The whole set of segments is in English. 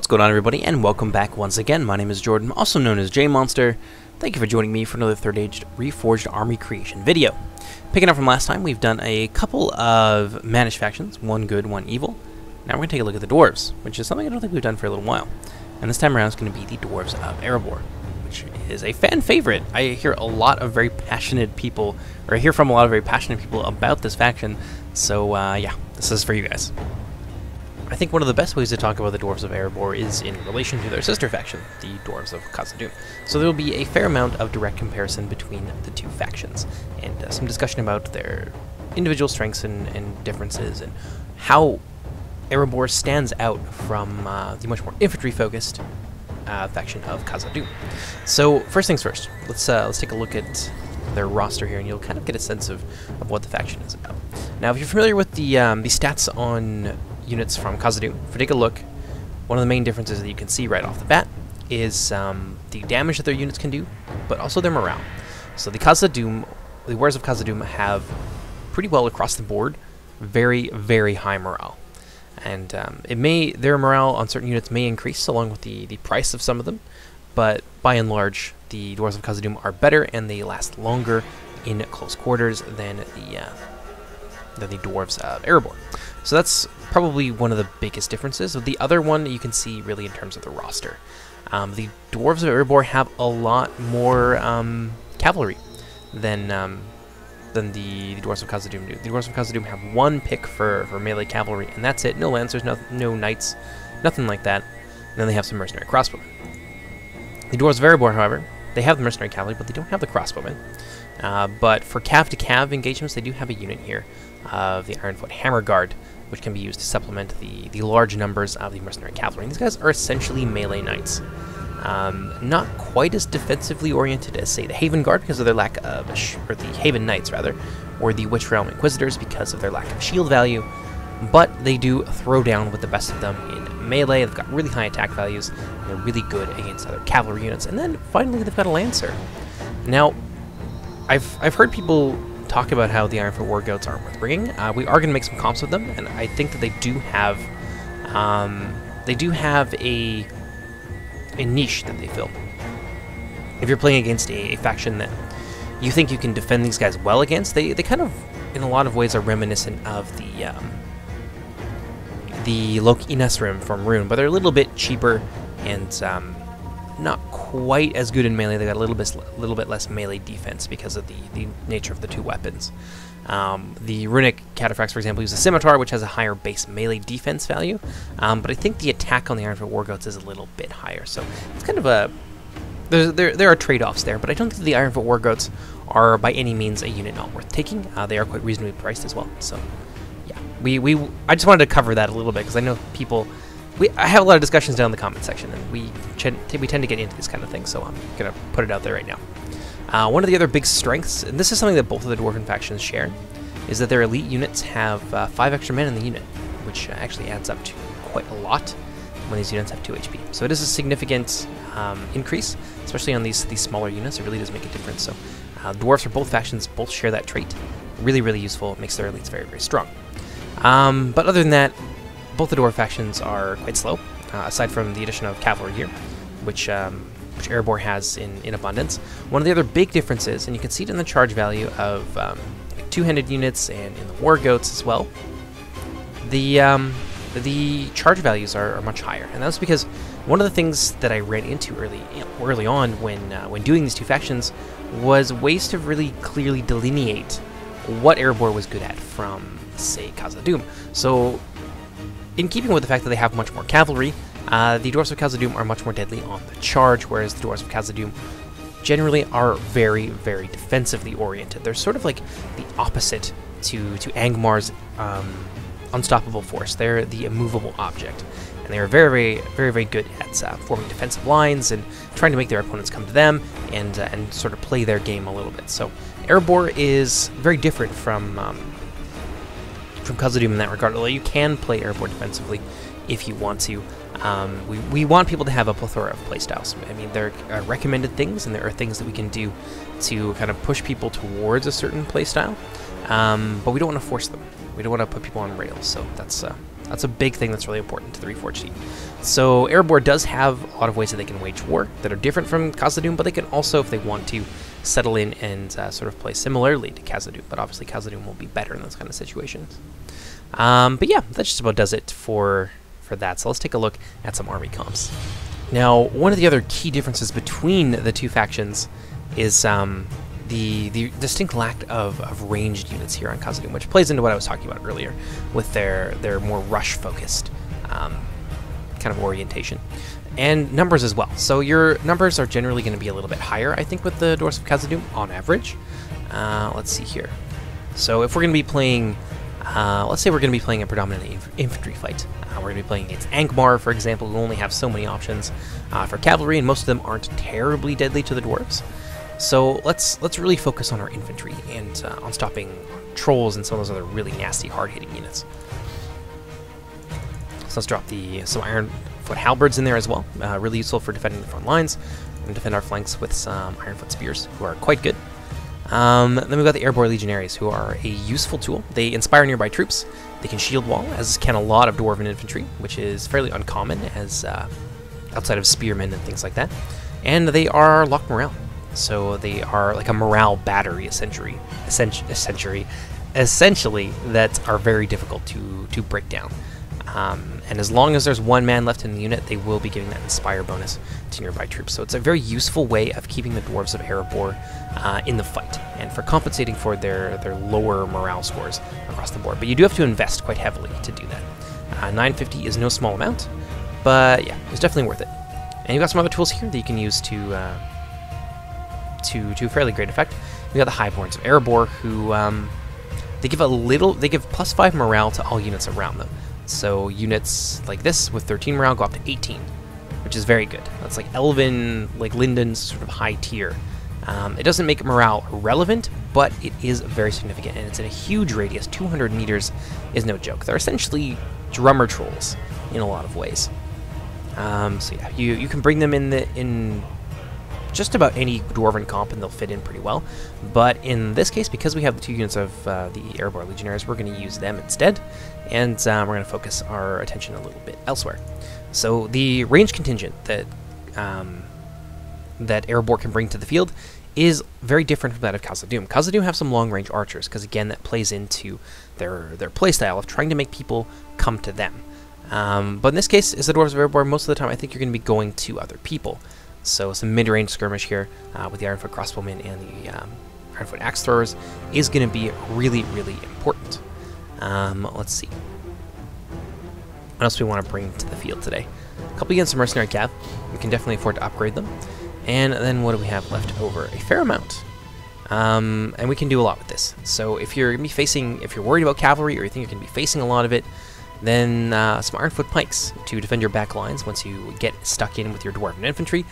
What's going on, everybody, and welcome back once again. My name is Jordan, also known as JMonster. Thank you for joining me for another third Age Reforged army creation video. Picking up from last time, we've done a couple of managed factions, one good, one evil. Now we're going to take a look at the dwarves, which is something I don't think we've done for a little while. And this time around it's going to be the dwarves of Erebor, which is a fan favorite. I hear a lot of very passionate people, or I hear from a lot of very passionate people about this faction, so yeah, this is for you guys. I think one of the best ways to talk about the Dwarves of Erebor is in relation to their sister faction, the Dwarves of Khazad-dûm. So there will be a fair amount of direct comparison between the two factions, and some discussion about their individual strengths and differences, and how Erebor stands out from the much more infantry-focused faction of Khazad-dûm. So first things first, let's take a look at their roster here, and you'll kind of get a sense of what the faction is about. Now, if you're familiar with the stats on units from Khazad-dûm, if we take a look, one of the main differences that you can see right off the bat is the damage that their units can do, but also their morale. So the Warriors of Khazad-dûm have pretty well across the board very, very high morale. And their morale on certain units may increase along with the price of some of them, but by and large, the Dwarves of Khazad-dûm are better and they last longer in close quarters than the Dwarves of Erebor. So that's probably one of the biggest differences. The other one you can see really in terms of the roster. The Dwarves of Erebor have a lot more cavalry than the Dwarves of Khazad-dûm do. The Dwarves of Khazad-dûm have one pick for melee cavalry, and that's it. No lancers, no knights, nothing like that. And then they have some mercenary crossbowmen. The Dwarves of Erebor, however, they have the mercenary cavalry, but they don't have the crossbowmen. But for cav-to-cav engagements, they do have a unit here of the Ironfoot Hammer Guard, which can be used to supplement the large numbers of the mercenary cavalry. And these guys are essentially melee knights. Not quite as defensively oriented as, say, the Haven Guard because of their lack of, or the Haven Knights rather, or the Witch Realm Inquisitors because of their lack of shield value, but they do throw down with the best of them in melee. They've got really high attack values, and they're really good against other cavalry units. And then finally, they've got a Lancer. Now, I've heard people talk about how the Ironfoot War Goats aren't worth bringing. We are going to make some comps with them, and I think that they do have a niche that they fill. If you're playing against a faction that you think you can defend these guys well against, they kind of, in a lot of ways, are reminiscent of the Lok Inasrim from Rune, but they're a little bit cheaper and not quite as good in melee. They got a little bit less melee defense because of the nature of the two weapons. The Runic Cataphracts, for example, use a Scimitar, which has a higher base melee defense value, but I think the attack on the Ironfoot War Goats is a little bit higher. So it's kind of a there are trade-offs there, but I don't think the Ironfoot War Goats are by any means a unit not worth taking. They are quite reasonably priced as well. So yeah, I just wanted to cover that a little bit because I know people. I have a lot of discussions down in the comment section, and we tend to get into this kind of thing, so I'm going to put it out there right now. One of the other big strengths, and this is something that both of the Dwarven factions share, is that their elite units have 5 extra men in the unit, which actually adds up to quite a lot when these units have 2 HP. So it is a significant increase, especially on these smaller units. It really does make a difference. So Dwarves for both factions both share that trait. Really, really useful. It makes their elites very, very strong. But other than that, both the Dwarf factions are quite slow, aside from the addition of cavalry here, which Erebor has in abundance. One of the other big differences, and you can see it in the charge value of two-handed units and in the War Goats as well, the charge values are much higher, and that's because one of the things that I ran into early on when doing these two factions was ways to really clearly delineate what Erebor was good at from, say, Khazad-dûm. So, in keeping with the fact that they have much more cavalry, the Dwarves of Khazad-dûm are much more deadly on the charge, whereas the Dwarves of Khazad-dûm generally are very, very defensively oriented. They're sort of like the opposite to Angmar's unstoppable force. They're the immovable object, and they are very, very, very, very good at forming defensive lines and trying to make their opponents come to them and sort of play their game a little bit. So Erebor is very different from Khazad-dûm in that regard, although you can play Erebor defensively if you want to. We want people to have a plethora of playstyles. I mean, there are recommended things, and there are things that we can do to kind of push people towards a certain playstyle, but we don't want to force them. We don't want to put people on rails, so that's That's a big thing that's really important to the Reforged team. So Erebor does have a lot of ways that they can wage war that are different from Khazad-dûm, but they can also, if they want to, settle in and sort of play similarly to Khazad-dûm. But obviously Khazad-dûm will be better in those kind of situations. But yeah, that just about does it for that. So let's take a look at some army comps. Now, one of the other key differences between the two factions is the distinct lack of ranged units here on Khazad-dûm, which plays into what I was talking about earlier with their more rush-focused kind of orientation. And numbers as well. So your numbers are generally going to be a little bit higher, I think, with the Dwarves of Khazad-dûm on average. Let's see here. So if we're going to be playing, let's say we're going to be playing a predominantly infantry fight. We're going to be playing against Angmar, for example, who only have so many options for cavalry, and most of them aren't terribly deadly to the Dwarves. So let's really focus on our infantry and on stopping trolls and some of those other really nasty, hard-hitting units. So let's drop some Ironfoot halberds in there as well. Really useful for defending the front lines. And defend our flanks with some Ironfoot spears, who are quite good. Then we've got the Erebor legionaries, who are a useful tool. They inspire nearby troops. They can shield wall, as can a lot of dwarven infantry, which is fairly uncommon as outside of spearmen and things like that. And they are locked morale. So they are like a morale battery, essentially, that are very difficult to break down. And as long as there's one man left in the unit, they will be giving that inspire bonus to nearby troops. So it's a very useful way of keeping the Dwarves of Erebor in the fight, and for compensating for their lower morale scores across the board. But you do have to invest quite heavily to do that. 950 is no small amount, but yeah, it's definitely worth it. And you've got some other tools here that you can use to fairly great effect. We got the Highborns of Erebor, who they give +5 morale to all units around them. So units like this with 13 morale go up to 18, which is very good. That's like Elven, like Linden's sort of high tier. It doesn't make morale irrelevant, but it is very significant, and it's in a huge radius. 200 meters is no joke. They're essentially drummer trolls in a lot of ways. So yeah, you can bring them in just about any dwarven comp, and they'll fit in pretty well. But in this case, because we have the 2 units of the Erebor legionaries, we're going to use them instead, and we're going to focus our attention a little bit elsewhere. So the range contingent that Erebor can bring to the field is very different from that of Khazad-dûm. Khazad-dûm have some long-range archers, because again, that plays into their playstyle of trying to make people come to them. But in this case, as the Dwarves of Erebor, most of the time I think you're going to be going to other people. So some mid-range skirmish here with the Ironfoot crossbowmen and the Ironfoot axe throwers is going to be really, really important. Let's see. What else do we want to bring to the field today? A couple units of mercenary cav. We can definitely afford to upgrade them. And then what do we have left over? A fair amount. And we can do a lot with this. So if you're going to be if you're worried about cavalry, or you think you're going to be facing a lot of it, then some Ironfoot pikes to defend your back lines once you get stuck in with your dwarven infantry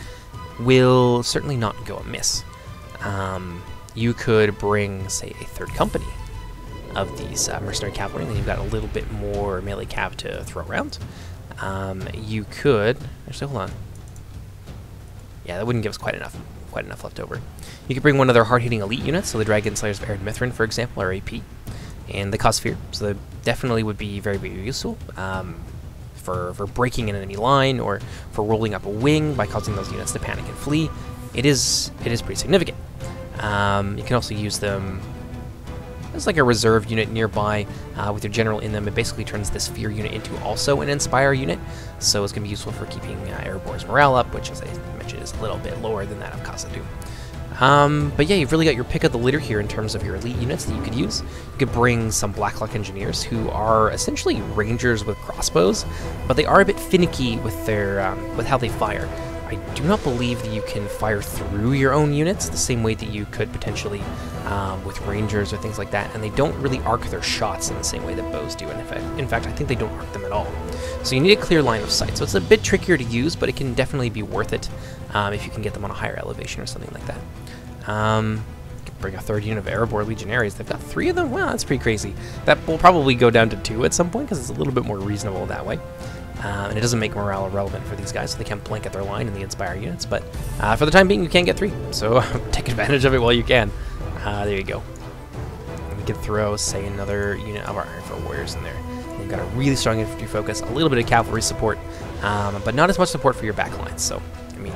will certainly not go amiss. You could bring, say, a 3rd company of these mercenary cavalry, and then you've got a little bit more melee cav to throw around. You could actually, hold on. Yeah, that wouldn't give us quite enough left over. You could bring one of their hard-hitting elite units, so the Dragon Slayers of Ered Mithrin, for example, are AP, and the Cossphere, so they definitely would be very, very useful for breaking an enemy line, or for rolling up a wing by causing those units to panic and flee. It is pretty significant. You can also use them as like a reserve unit nearby with your general in them. It basically turns this Fear unit into also an Inspire unit, so it's going to be useful for keeping Erebor's morale up, which, as I mentioned, is a little bit lower than that of Khazad-dûm. But yeah, you've really got your pick of the litter here in terms of your elite units that you could use. You could bring some Blacklock Engineers, who are essentially rangers with crossbows, but they are a bit finicky with their with how they fire. I do not believe that you can fire through your own units the same way that you could potentially with rangers or things like that, and they don't really arc their shots in the same way that bows do. And in fact, I think they don't arc them at all. So you need a clear line of sight. So it's a bit trickier to use, but it can definitely be worth it if you can get them on a higher elevation or something like that. You can bring a 3rd unit of Erebor legionaries. They've got 3 of them? Wow, that's pretty crazy. That will probably go down to 2 at some point, because it's a little bit more reasonable that way. And it doesn't make morale irrelevant for these guys, so they can't blanket their line in the Inspire units. But for the time being, you can get 3, so take advantage of it while you can. There you go. And we could throw, say, another unit of our Ironfoot warriors in there. You've got a really strong infantry focus, a little bit of cavalry support, but not as much support for your backlines. So, I mean,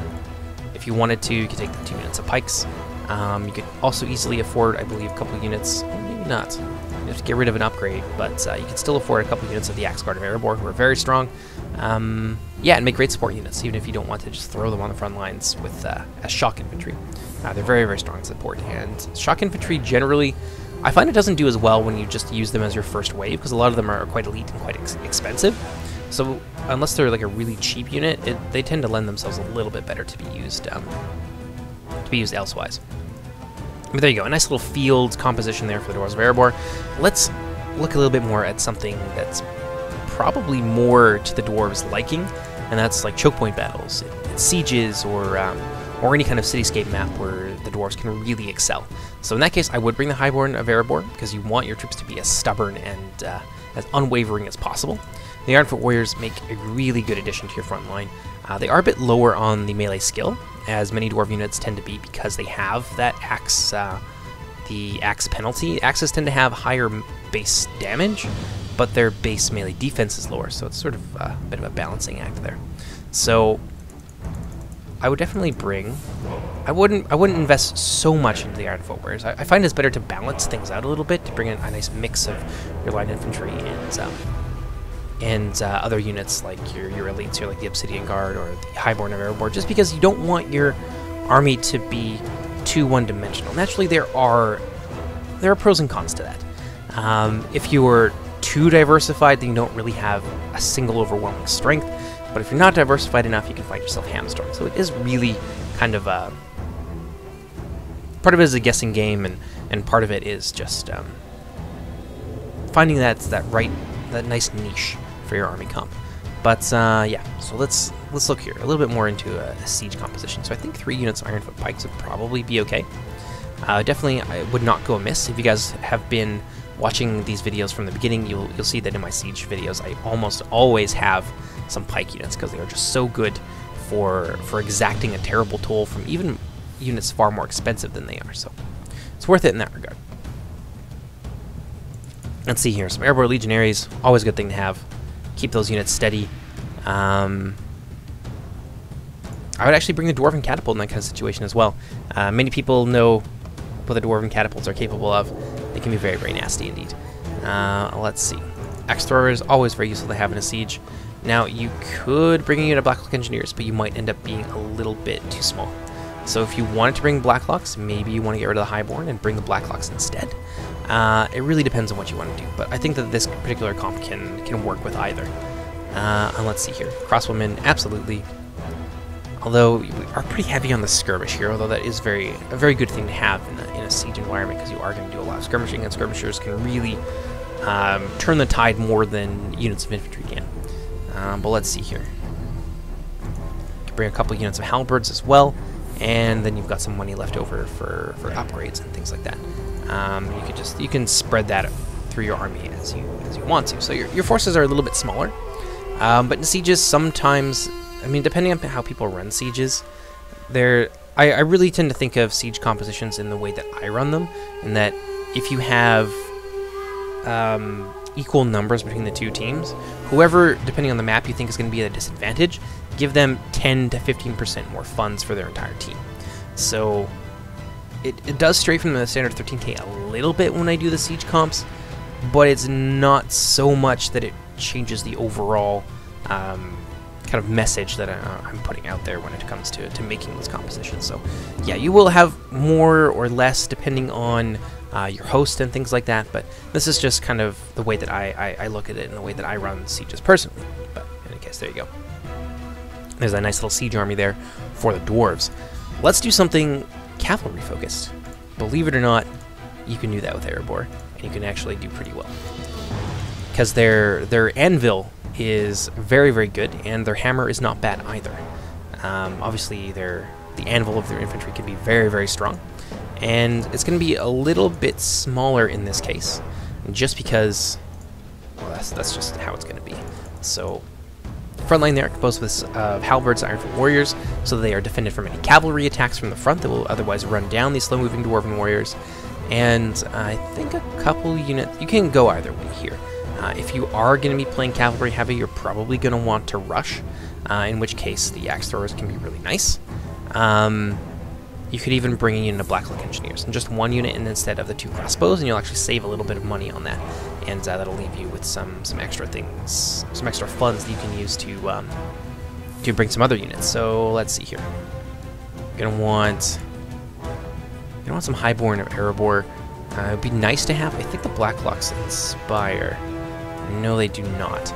if you wanted to, you could take the 2 units of pikes. You could also easily afford, I believe, a couple units, or maybe not. You have to get rid of an upgrade, but you can still afford a couple units of the Axe Guard of Erebor, who are very strong. Yeah, and make great support units, even if you don't want to just throw them on the front lines with as shock infantry. They're very, very strong support, and shock infantry generally, I find it doesn't do as well when you just use them as your first wave, because a lot of them are quite elite and quite expensive. So unless they're like a really cheap unit, they tend to lend themselves a little bit better to be used elsewise. But there you go, a nice little field composition there for the Dwarves of Erebor. Let's look a little bit more at something that's probably more to the Dwarves' liking, and that's like choke point battles, sieges, or any kind of cityscape map where the Dwarves can really excel. So in that case, I would bring the Highborn of Erebor, because you want your troops to be as stubborn and as unwavering as possible. The Ironfoot Warriors make a really good addition to your front line. They are a bit lower on the melee skill, as many Dwarf units tend to be, because they have that axe, the axe penalty. Axes tend to have higher base damage, but their base melee defense is lower, so it's sort of a bit of a balancing act there. So I would definitely bring. I wouldn't invest so much into the Ironfoot Warriors. I find it's better to balance things out a little bit, to bring in a nice mix of your light infantry and other units like your elites, like the Obsidian Guard or the Highborn of Erebor, just because you don't want your army to be too one-dimensional. Naturally, there are pros and cons to that. If you were too diversified, then you don't really have a single overwhelming strength. But if you're not diversified enough, you can find yourself hamstrung. So it is really kind of a part of it is a guessing game, and part of it is just finding that nice niche for your army comp. But yeah, so let's look here a little bit more into a siege composition. So I think 3 units of Ironfoot pikes would probably be okay. Definitely, I would not go amiss. If you guys have been watching these videos from the beginning, you'll see that in my siege videos, I almost always have some pike units, because they are just so good for exacting a terrible toll from even units far more expensive than they are. So it's worth it in that regard. Let's see here, some Erebor Legionaries, always a good thing to have. Keep those units steady. I would actually bring the Dwarven Catapult in that kind of situation as well. Many people know what the Dwarven Catapults are capable of. They can be very, very nasty indeed. Let's see. Axe Throwers, always very useful to have in a siege. Now, you could bring a unit of Blacklock Engineers, but you might end up being a little bit too small. So if you wanted to bring Blacklocks, maybe you want to get rid of the Highborn and bring the Blacklocks instead. It really depends on what you want to do, but I think that this particular comp can work with either. And let's see here. Crossbowmen, absolutely. Although we are pretty heavy on the skirmish here, although that is a very good thing to have in a siege environment, because you are going to do a lot of skirmishing, and skirmishers can really turn the tide more than units of infantry can. But let's see here. You can bring a couple units of halberds as well, and then you've got some money left over for upgrades and things like that. You can spread that through your army as you want to. So your forces are a little bit smaller, but in sieges sometimes, I mean, depending on how people run sieges, I really tend to think of siege compositions in the way that I run them, in that if you have equal numbers between the two teams, whoever, depending on the map, you think is going to be at a disadvantage, give them 10 to 15% more funds for their entire team. So it does stray from the standard 13k a little bit when I do the siege comps, but it's not so much that it changes the overall kind of message that I'm putting out there when it comes to making those compositions. So yeah, you will have more or less depending on your host and things like that, but this is just kind of the way that I look at it and the way that I run sieges personally. But in any case, there you go. There's a nice little siege army there for the dwarves. Let's do something cavalry-focused. Believe it or not, you can do that with Erebor, and you can actually do pretty well. Because their anvil is very, very good, and their hammer is not bad either. Obviously, the anvil of their infantry can be very, very strong, and it's going to be a little bit smaller in this case, just because, well, that's just how it's going to be. So, front line there composed with halberds, Ironfoot warriors, so they are defended from any cavalry attacks from the front that will otherwise run down these slow-moving dwarven warriors. And I think a couple units, you can go either way here. If you are going to be playing cavalry heavy, you're probably going to want to rush, in which case the axe throwers can be really nice. You could even bring in a Blacklock Engineers and just one unit instead of the 2 crossbows, and you'll actually save a little bit of money on that, and that'll leave you with some extra things, some extra funds that you can use to bring some other units. So let's see here. You're gonna want some Highborn of Erebor. It would be nice to have. I think the Blacklocks inspire. No, they do not.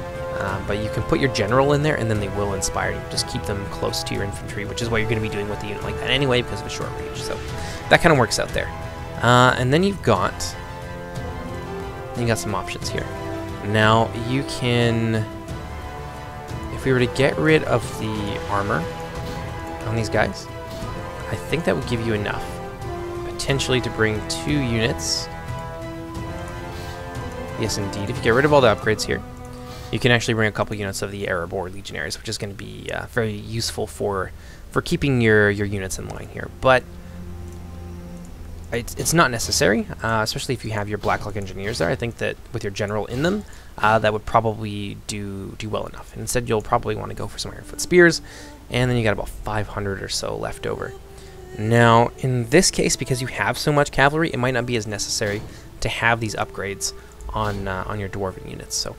But you can put your general in there, and then they will inspire you. Just keep them close to your infantry, which is what you're going to be doing with a unit like that anyway, because of a short range. So that kind of works out there. And then you got some options here. Now you can, if we were to get rid of the armor on these guys, I think that would give you enough potentially to bring 2 units. Yes, indeed. If you get rid of all the upgrades here, you can actually bring a couple units of the Erebor Legionaries, which is going to be very useful for keeping your units in line here. But it's not necessary, especially if you have your Blacklock Engineers there. I think that with your general in them, that would probably do well enough. And instead, you'll probably want to go for some Ironfoot Spears, and then you got about 500 or so left over. Now, in this case, because you have so much cavalry, it might not be as necessary to have these upgrades on your Dwarven units. So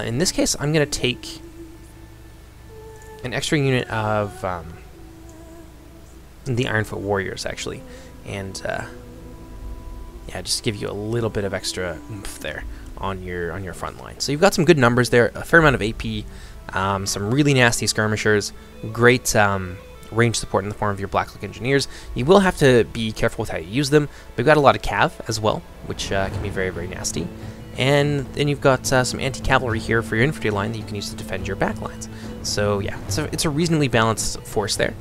in this case, I'm going to take an extra unit of the Ironfoot Warriors, actually, and yeah, just give you a little bit of extra oomph there on your front line. So you've got some good numbers there, a fair amount of AP, some really nasty skirmishers, great range support in the form of your Blacklock Engineers. You will have to be careful with how you use them, but you've got a lot of cav as well, which can be very, very nasty. And then you've got some anti-cavalry here for your infantry line that you can use to defend your back lines. So yeah, it's a reasonably balanced force there,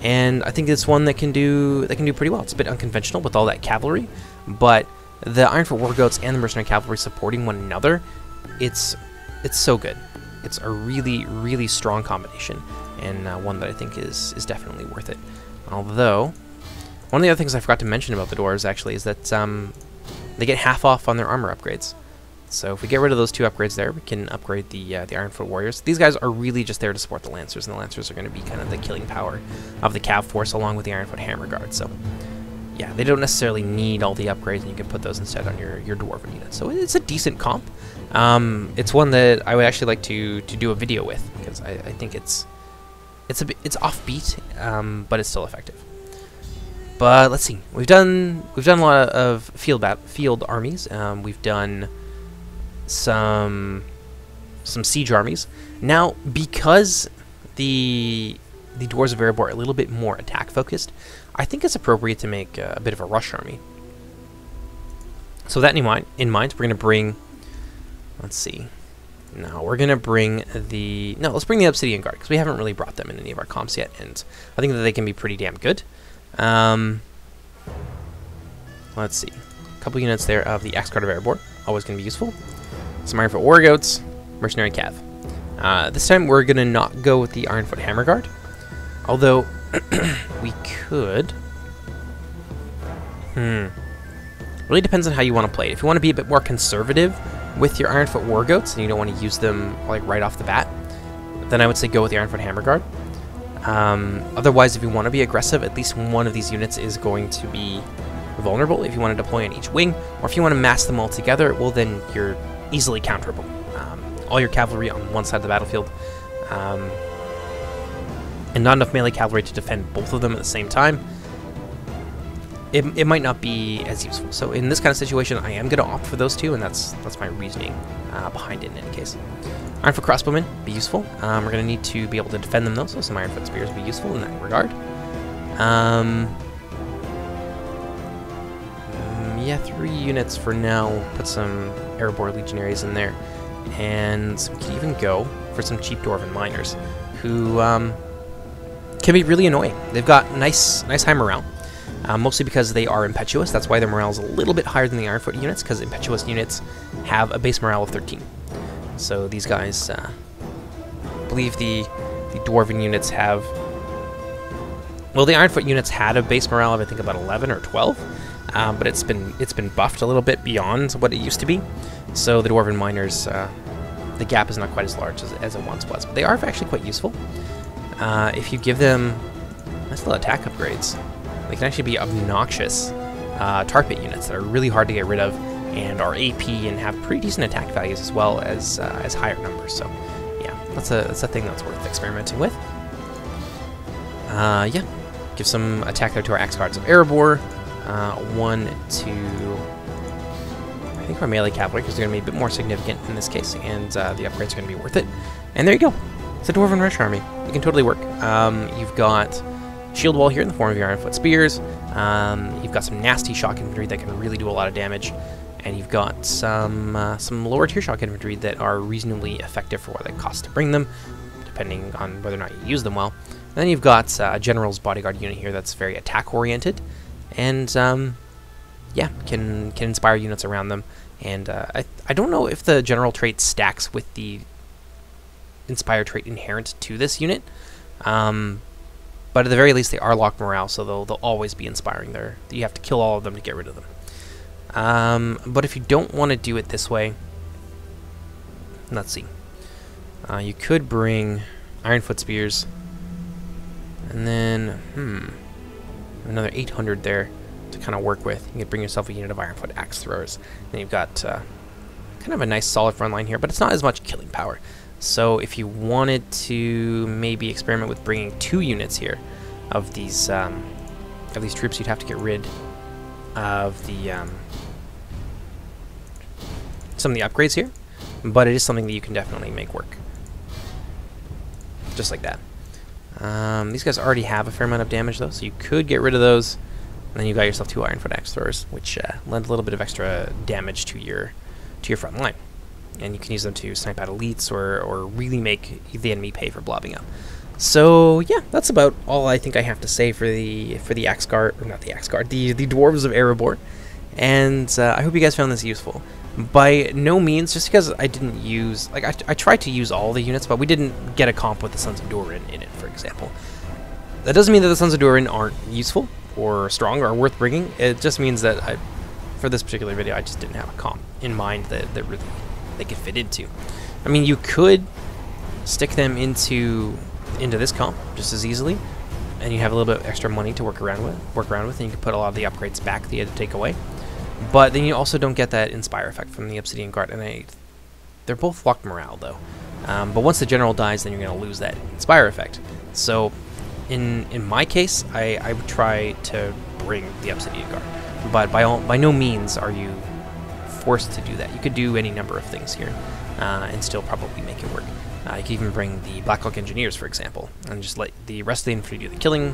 and I think it's one that can do pretty well. It's a bit unconventional with all that cavalry, but the Ironfoot Wargoats and the Mercenary Cavalry supporting one another, it's so good. It's a really, really strong combination, and one that I think is definitely worth it. Although, one of the other things I forgot to mention about the dwarves actually is that they get half off on their armor upgrades. So if we get rid of those 2 upgrades there, we can upgrade the Ironfoot Warriors. These guys are really just there to support the Lancers, and the Lancers are going to be kind of the killing power of the Cav force along with the Ironfoot Hammer Guard. So yeah, they don't necessarily need all the upgrades, and you can put those instead on your Dwarven units. So it's a decent comp. It's one that I would actually like to do a video with, because I think it's offbeat, but it's still effective. But let's see, we've done a lot of field armies. We've done some siege armies. Now, because the Dwarves of Erebor are a little bit more attack focused, I think it's appropriate to make a bit of a rush army. So with that in mind, we're going to bring, let's see, no, we're going to bring let's bring the Obsidian Guard, because we haven't really brought them in any of our comps yet, and I think that they can be pretty damn good. Let's see, a couple units there of the Axe Guard of Erebor, always going to be useful. Some Ironfoot Wargoats, Mercenary Cav. This time we're going to not go with the Ironfoot Hammer Guard, although we could. Really depends on how you want to play it. If you want to be a bit more conservative with your Ironfoot Wargoats and you don't want to use them like right off the bat, then I would say go with the Ironfoot Hammer Guard. Otherwise, if you want to be aggressive, at least one of these units is going to be vulnerable if you want to deploy on each wing, or if you want to mass them all together, well then you're easily counterable. All your cavalry on one side of the battlefield, and not enough melee cavalry to defend both of them at the same time, it might not be as useful. So in this kind of situation, I am going to opt for those 2, and that's my reasoning behind it in any case. Ironfoot Crossbowmen, be useful. We're going to need to be able to defend them though, so some Ironfoot Spears will be useful in that regard. Yeah, 3 units for now. Put some Erebor Legionaries in there. And we can even go for some cheap Dwarven Miners, who can be really annoying. They've got nice high morale, mostly because they are impetuous. That's why their morale is a little bit higher than the Ironfoot units, because impetuous units have a base morale of 13. So these guys, I believe the Dwarven units have, well, the Ironfoot units had a base morale of I think about 11 or 12, but it's been buffed a little bit beyond what it used to be. So the Dwarven Miners, the gap is not quite as large as it once was, but they are actually quite useful. If you give them nice little attack upgrades, they can actually be obnoxious tar pit units that are really hard to get rid of and are AP and have pretty decent attack values as well as higher numbers. So yeah, that's a thing that's worth experimenting with. Yeah, give some attack there to our Axe Guards of Erebor. 1 to, I think, our melee cavalry, because they're going to be a bit more significant in this case, and the upgrades are going to be worth it. And there you go. It's a Dwarven Rush Army. It can totally work. You've got shield wall here in the form of your Ironfoot Spears. You've got some nasty shock infantry that can really do a lot of damage. And you've got some lower tier shock infantry that are reasonably effective for what it costs to bring them, depending on whether or not you use them well. And then you've got a General's Bodyguard unit here that's very attack-oriented, and yeah, can inspire units around them. And I don't know if the General trait stacks with the Inspire trait inherent to this unit, but at the very least they are locked morale, so they'll always be inspiring. You have to kill all of them to get rid of them. But if you don't want to do it this way, let's see. You could bring Ironfoot Spears, and then another 800 there to kind of work with. You could bring yourself a unit of Ironfoot Axe Throwers. Then you've got kind of a nice solid front line here, but it's not as much killing power. So if you wanted to maybe experiment with bringing 2 units here of these troops, you'd have to get rid of the some of the upgrades here, but it is something that you can definitely make work. Just like that. These guys already have a fair amount of damage though, so you could get rid of those, and then you got yourself 2 Ironfoot Axe Throwers, which lend a little bit of extra damage to your front line. And you can use them to snipe out elites or really make the enemy pay for blobbing up. So yeah, that's about all I think I have to say for the Axe Guard, or not the Axe Guard, the Dwarves of Erebor. And I hope you guys found this useful. By no means, just because I didn't use, like, I tried to use all the units, but we didn't get a comp with the Sons of DURIN in it, for example. That doesn't mean that the Sons of DURIN aren't useful or strong or worth bringing. It just means that for this particular video, I just didn't have a comp in mind that really they could fit into. I mean, you could stick them into this comp just as easily, and you have a little bit of extra money to work around with, and you can put a lot of the upgrades back that you had to take away. But then you also don't get that Inspire effect from the Obsidian Guard, and they're both locked morale though. But once the General dies, then you're going to lose that Inspire effect. So in my case, I would try to bring the Obsidian Guard, but by no means are you forced to do that. You could do any number of things here and still probably make it work. You could even bring the Blackhawk Engineers, for example, and just let the rest of the infantry do the killing,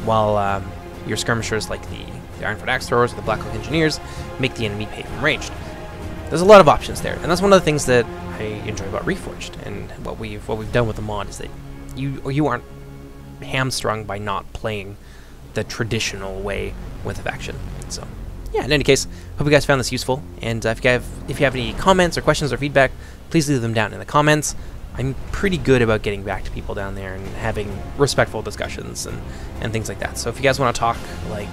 while your skirmishers, like the Ironfoot Axe Throwers or the Blackhawk Engineers, make the enemy pay from ranged. There's a lot of options there, and that's one of the things that I enjoy about Reforged, and what we've done with the mod is that you aren't hamstrung by not playing the traditional way with a faction. So yeah, in any case, hope you guys found this useful, and if you have any comments or questions or feedback, please leave them down in the comments. I'm pretty good about getting back to people down there and having respectful discussions and things like that. So if you guys want to talk, like,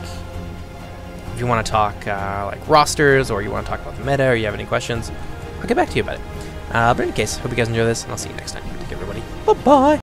like rosters, or you want to talk about the meta, or you have any questions, I'll get back to you about it. But in any case, hope you guys enjoy this, and I'll see you next time. Take care, everybody. Bye-bye!